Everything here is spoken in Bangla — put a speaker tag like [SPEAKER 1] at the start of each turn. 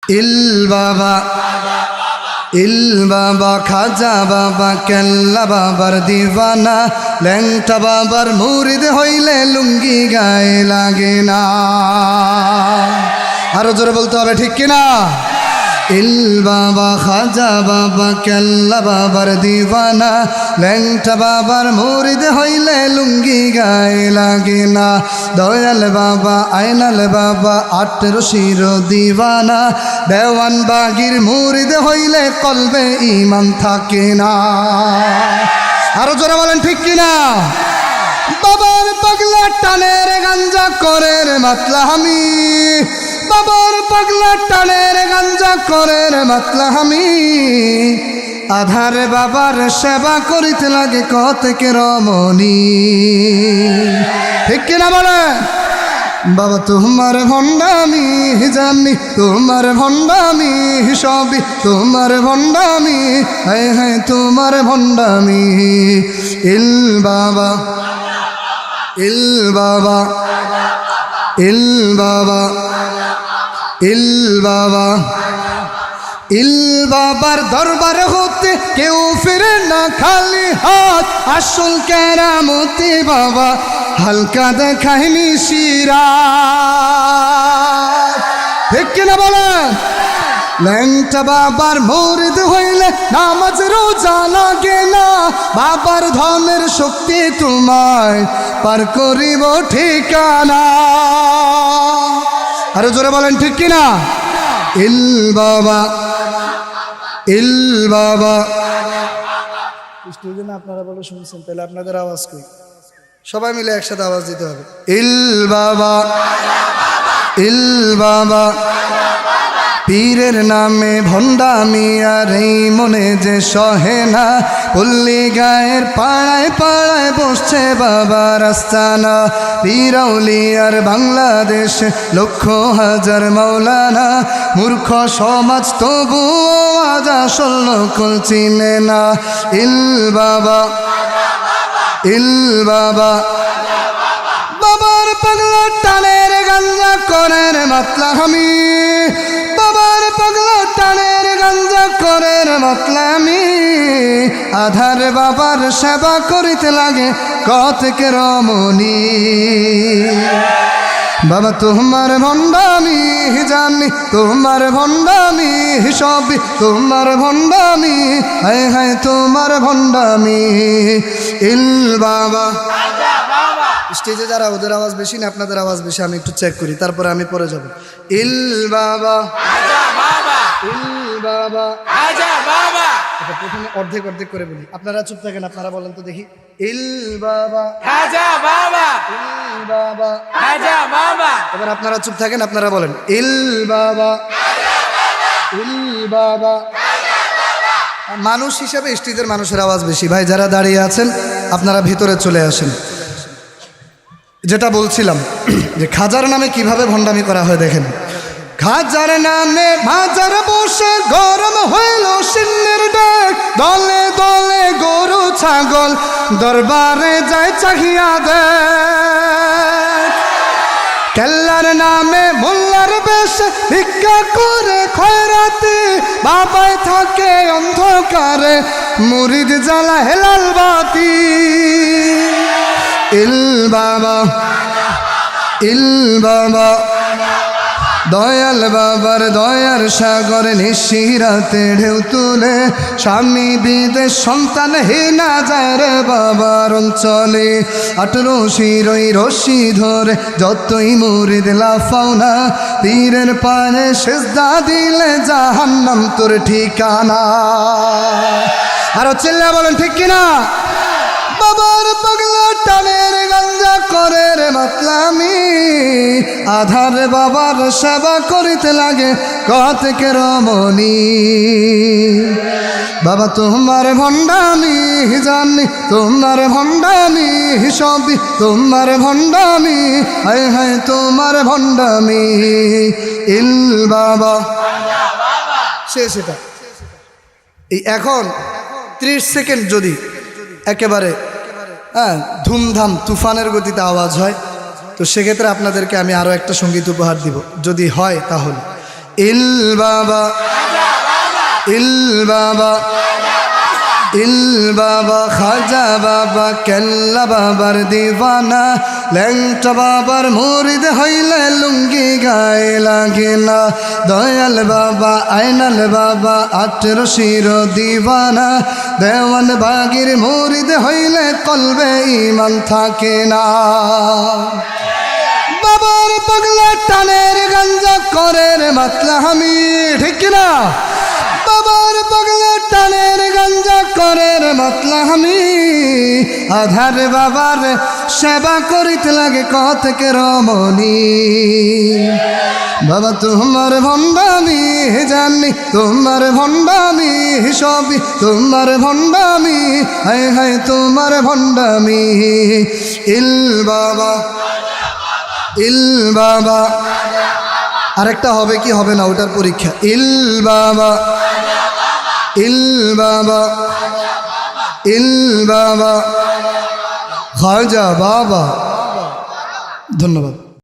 [SPEAKER 1] ইল বাবা ইল বাবা খাজা বাবা কেল্লা বাবার দিওয়ানা ল্যাংটা বাবার মুরিদ হইলে লুঙ্গি গায়ে লাগে না। আরো জোরে বলতে হবে, ঠিক কিনা? ইল বাবা খাজা বাবা কেল্লা বাবার দিওয়ানা ল্যাংটা বাবার মুরিদ হইলে লুঙ্গি গায়ে লাগে না। দয়াল বাবা আইনাল বাবা আটরশির দিওয়ানা দেওয়ান বাগির মুরিদ হইলে কলবে ঈমান থাকে না। আরো জোরে বলেন, ঠিক কিনা? বাবার পাগলা টানের গাঞ্জা করে রে মাতলা আমি, বাবার পাগলা টানের গাঞ্জা করে রে মাতলা আমি। আধারে বাবার সেবা করিতে লাগে কতকে রমণী, ঠিক কিনা বলে? বাবা তোমার ভণ্ডামি জানি, তোমার ভণ্ডামি সবই তোমার ভণ্ডামি, হ্যাঁ হ্যাঁ তোমার ভণ্ডামি। ইল বাবা ইল বাবা ইল বাবা ইল বাবা ইল বাবার দরবার হতে কেউ ফিরে না খালি হাত, আসল কেরামতি বাবা হালকা দেখায়নি সিরাত, ঠিক কিনা বলেন? ল্যাংটা বাবার মুরিদ হইলে নামাজ রোজা লাগে না, বাবার ধনের শক্তি তোমায় পার করিব ঠিকানা। আরো জোরে বলেন, ঠিক কিনা? ইল বাবা ইল বাবা। আপনারা বলে শুনছেন, তাহলে আপনাদের আওয়াজ কই? সবাই মিলে একসাথে আওয়াজ দিতে হবে। ইল বাবা ইল বাবা। পীরের নামে ভণ্ডামি আর এই মনে যে সহে না, পল্লী গায়ের পাড়ায় পাড়ায় বসছে বাবার আস্তানা। পীরাউলিয়ার বাংলাদেশ লক্ষ হাজার মাওলানা, মূর্খ সমাজ তবুও আজ আসল নকল চিনে না। ইল বাবা ইল বাবা। বাবার পাগলা টানের গাঞ্জা করেন মাতলা আমি, বাবার পাগলা টানের গাঞ্জা করেন মাতলা আমি। আধার বাবার সেবা করিতে লাগে কতকে রমণী। বাবা তোমার ভণ্ডামি জানি, তোমার ভণ্ডামি সবই তোমার ভণ্ডামি, হায় হায় তোমার ভণ্ডামি। ইল বাবা। স্টেজে যারা ওদের আওয়াজ বেশি না আপনাদের আওয়াজ বেশি, আমি একটু চেক করি, তারপরে আমি পরে যাব। ইল বাবা ইল বাবা। প্রথমে অর্ধেক অর্ধেক করে বলি, আপনারা চুপ থাকেন, আপনারা বলেন তো দেখি। ইল বাবা ইল বাবা। এবার আপনারা চুপ থাকেন, আপনারা বলেন ইল বাবা ইল বাবা। মানুষ হিসাবে স্টেজের মানুষের আওয়াজ বেশি। ভাই যারা দাঁড়িয়ে আছেন আপনারা ভিতরে চলে আসেন। যেটা বলছিলাম যে খাজার নামে কিভাবে ভণ্ডামি করা হয় দেখেন। খাজার নামে বাজার বসে গরম হইল সিন্নের ডাক, দলে দলে গরু ছাগল দরবারে যায় চাহিয়া দেখ। কেল্লার নামে মোল্লার বেশ ভিক্ষা করে খয়রাতি, বাবায় থাকে অন্ধকারে মুরিদ জ্বালা হেলাল বাতি। ইল বাবা ইল বাবা। দয়াল বাবার দয়ার সাগর নিশিরাতে ঢেউ তুলে, স্বামী বিদেশ সন্তান হেনা যায় রে বাবার অঞ্চলে। 18 ওই রশি ধরে যতই মুরিদ লাফাও না, পীরের পায়ে সেজদা দিলে জাহান্নাম তোর ঠিকানা। আরো চিল্লা বলেন, ঠিক কিনা? বাবার পাগলা টানের গাঞ্জা করে রে মাতলামি, আধার বাবার সেবা করিতে লাগে কতকে রমণী। বাবা তোমার ভণ্ডামি জানি, তোমার ভণ্ডামি সবই তোমার ভণ্ডামি, হায় হায় তোমার ভণ্ডামি। ইল বাবা। শেষ এটা। এই এখন 30 সেকেন্ড যদি একেবারে ধুমধাম তুফানের গতিতে আওয়াজ হয়, তো সেক্ষেত্রে আপনাদেরকে আমি আরও একটা সঙ্গীত উপহার দিব, যদি হয় তাহলে। ইল বাবা ইল বাবা ইল বাবা খাজা বাবা কেল্লা বাবার দিওয়ানা ল্যাংটা বাবার মুরিদ হইলে লুঙ্গি গায়ে লাগে না দয়াল বাবা আইনাল বাবা 18 শির দিওয়ানা দেওয়ান বাগির মুরিদ হইলে কলবে ঈমান থাকে না বাবার পাগলা টানের গাঞ্জা করে রে মাতলা আমি ঠিক না বাবার পাগলা টানের গাঞ্জা করে রে মাতলা আমি আধার বাবার সেবা করিতে লাগে কতকে রমণী বাবা তোমার ভণ্ডামি জানি তোমার ভণ্ডামি সবই তোমার ভণ্ডামি হায় হায় তোমার ভণ্ডামি ইল বাবা ইল বাবা আরেকটা হবে কি হবে না ওটার পরীক্ষা ইল বাবা ইল বাবা ইল বাবা খাজা বাবা ধন্যবাদ।